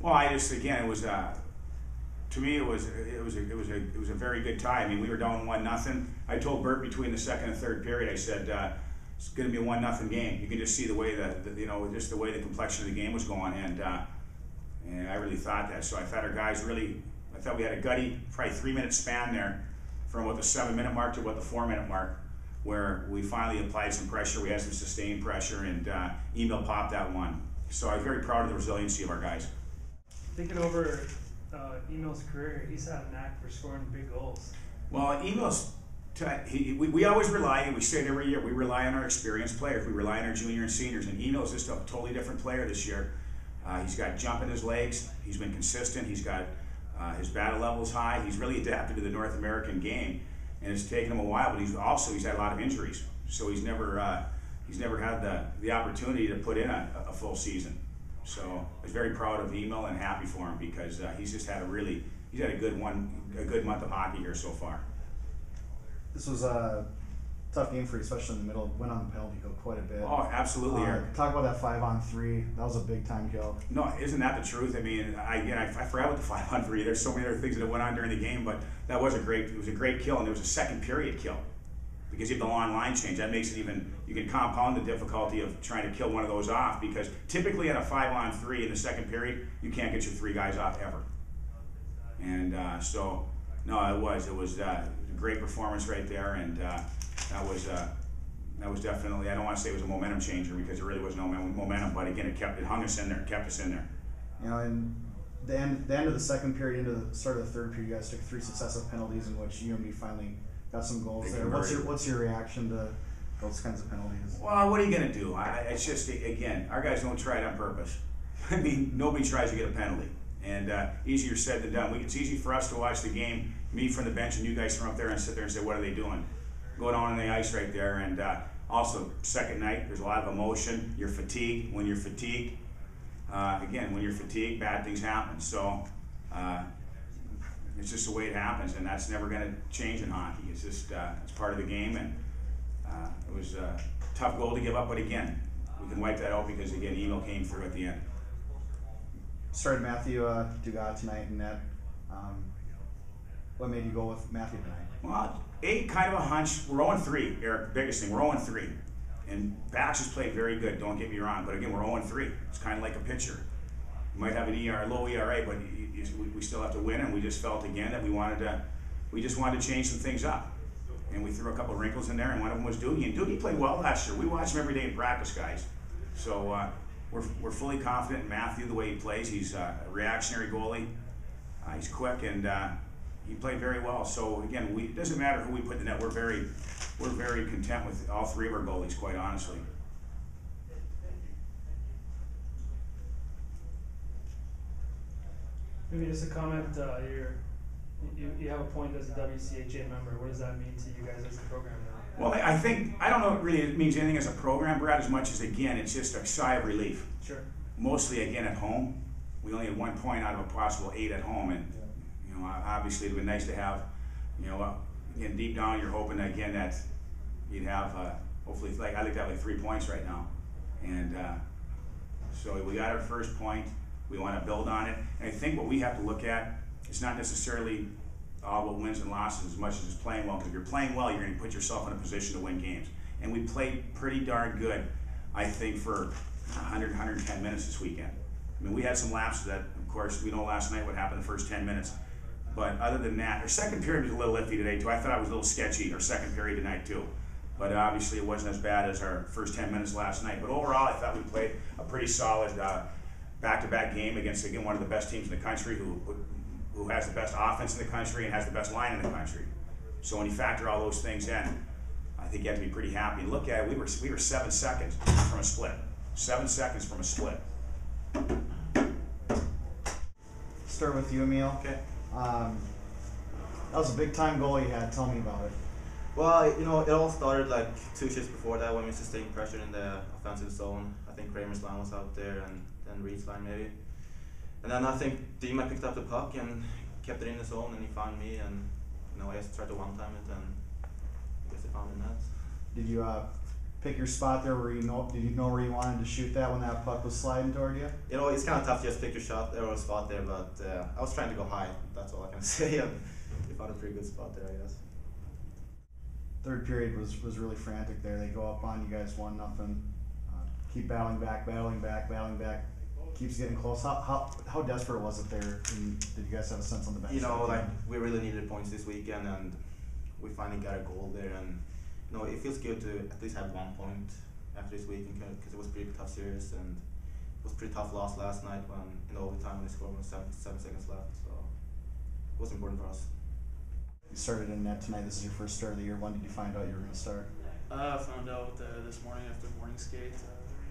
Well, I just again it was to me it was a very good tie. I mean, we were down 1-0. I told Bert between the second and third period, I said it's going to be a 1-0 game. You can just see the way just the way the complexion of the game was going, and I really thought that. So I thought our guys I thought we had a gutty, probably 3-minute span there, from about the 7-minute mark to about the 4-minute mark, where we finally applied some pressure. We had some sustained pressure, and Emil popped that one. So I was very proud of the resiliency of our guys. Thinking over Emil's career, he's had a knack for scoring big goals. Well, Emil's, we always rely, we say it every year, we rely on our experienced players. We rely on our junior and seniors, and Emil's just a totally different player this year. He's got jump in his legs. He's been consistent. He's got his battle level's high. He's really adapted to the North American game, and it's taken him a while. But he's had a lot of injuries, so he's never had the opportunity to put in a full season. So I was very proud of Emil and happy for him, because he's just had a good month of hockey here so far. This was a tough game for you, especially in the middle. Went on the penalty kill quite a bit. Oh, absolutely, Eric. Talk about that 5-on-3. That was a big time kill. No, isn't that the truth? I mean, I forgot about the 5-on-3. There's so many other things that went on during the game, but that was it was a great kill, and there was a second period kill, because you have the long line change. That makes it you can compound the difficulty of trying to kill one of those off, because typically on a 5-on-3 in the second period, you can't get your 3 guys off ever. And so, no, it was a great performance right there, and that was definitely, I don't want to say it was a momentum changer, because there really was no momentum, but again, it hung us in there, kept us in there. You know, and the end of the second period into the start of the third period, you guys took 3 successive penalties in which UMD finally got some goals there. What's your reaction to those kinds of penalties? Well, what are you going to do? It's just, again, our guys don't try it on purpose. I mean, nobody tries to get a penalty, and easier said than done. It's easy for us to watch the game, me from the bench, and you guys from up there and sit there and say, what are they doing? Go down on the ice right there, and also second night, there's a lot of emotion. You're fatigued. When you're fatigued, when you're fatigued, bad things happen. So it's just the way it happens, and that's never going to change in hockey. It's just it's part of the game, and it was a tough goal to give up, but again, we can wipe that out, because again, Emil came through at the end. Started Mathieu Dugas tonight in net. What made you go with Mathieu tonight? Well, kind of a hunch. We're 0-3, Eric. Biggest thing, we're 0-3, and Bax has played very good. Don't get me wrong, but again, we're 0-3. It's kind of like a pitcher. You might have an low ERA, but we still have to win, and we just felt again that we just wanted to change some things up, and we threw a couple of wrinkles in there, and one of them was Dugas. And Dugas played well last year. We watch him every day in practice, guys. So we're fully confident in Mathieu the way he plays. He's a reactionary goalie. He's quick, and he played very well. So again, it doesn't matter who we put in the net. We're very content with all 3 of our goalies, quite honestly. Maybe just a comment. You have a point as a WCHA member. What does that mean to you guys as a program now? Well, I think, I don't know if it really means anything as a program, Brad, as much as, again, it's just a sigh of relief. Sure. Mostly, again, at home. We only had 1 point out of a possible 8 at home, and obviously it would be nice to have, again, deep down you're hoping again that you'd have, hopefully, I'd like to have 3 points right now. And so we got our first point. We want to build on it. And I think what we have to look at, it's not necessarily all about wins and losses as much as it's playing well, because if you're playing well, you're going to put yourself in a position to win games. And we played pretty darn good, I think, for 100, 110 minutes this weekend. I mean, we had some lapses that, of course, we know last night what happened the first 10 minutes. But other than that, our second period was a little iffy today, too. I thought it was a little sketchy, our second period tonight, too. But obviously it wasn't as bad as our first 10 minutes last night. But overall, I thought we played a pretty solid back-to-back game against, again, one of the best teams in the country, who has the best offense in the country and has the best line in the country. So when you factor all those things in, I think you have to be pretty happy. Look at it, we were 7 seconds from a split. 7 seconds from a split. Start with you, Emil. Okay. That was a big time goal you had. Tell me about it. Well, it all started like 2 shifts before that when we sustained pressure in the offensive zone. I think Kramer's line was out there, and then Reed's line maybe. And then I think Dima picked up the puck and kept it in the zone, and he found me, and I just tried to one-time it, and I guess he found the net. Did you pick your spot there where did you know where you wanted to shoot that when that puck was sliding toward you? You know, it's kind of tough to just pick your shot or a spot there, but I was trying to go high. That's all I can say. And we found a pretty good spot there, I guess. Third period was really frantic there. They go up on you guys 1-0. Keep battling back. Keeps getting close. How desperate was it there? And did you guys have a sense on the bench? You know, like we really needed points this weekend, and we finally got a goal there. And you know, it feels good to at least have 1 point after this weekend because it was a pretty tough series, and it was a pretty tough loss last night when in overtime when they scored with 7 seconds left. So it was important for us. You started in net tonight. This is your first start of the year. When did you find out you were going to start? I found out this morning after morning skate.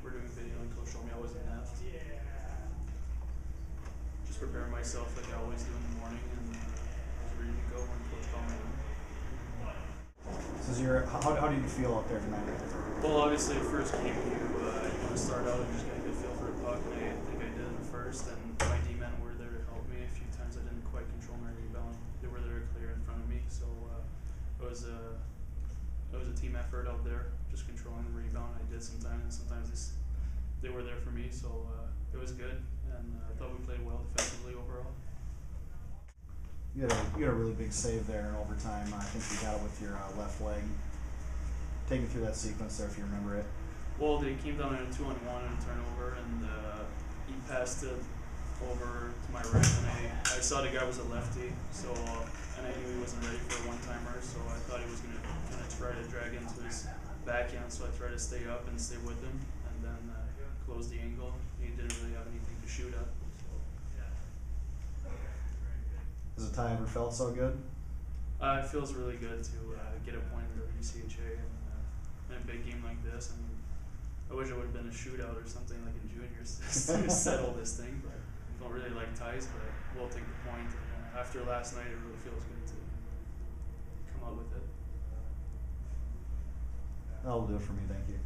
We're doing a video and coach told me I was in net. Just preparing myself like I always do in the morning, and I was ready to go when coach called me. This is how did you feel out there tonight? Well, obviously, first game you want to start out and just get a good feel for the puck, and I think I did in the first. And my D-men were there to help me. A few times I didn't quite control my rebound. They were there clear in front of me, so it was a team effort out there, just controlling the rebound. I did sometimes, and sometimes they were there for me, so it was good. And I thought we played well defensively overall. You had a really big save there in overtime. I think you got it with your left leg. Take me through that sequence there if you remember it. Well, they came down in a 2-on-1 and a turnover, and he passed it over to my right, and I saw the guy was a lefty, so and I knew he wasn't ready for a one-timer, so I thought he was gonna try to drag into his backhand, so I tried to stay up and stay with him, and then close the angle. He didn't really have anything to shoot at. Has a tie ever felt so good? It feels really good to get a point in the WCHA in a big game like this. I mean, I wish it would have been a shootout or something like in juniors to settle this thing, but I don't really like ties, but we'll take the point. And, after last night, it really feels good to come out with it. That'll do it for me, thank you.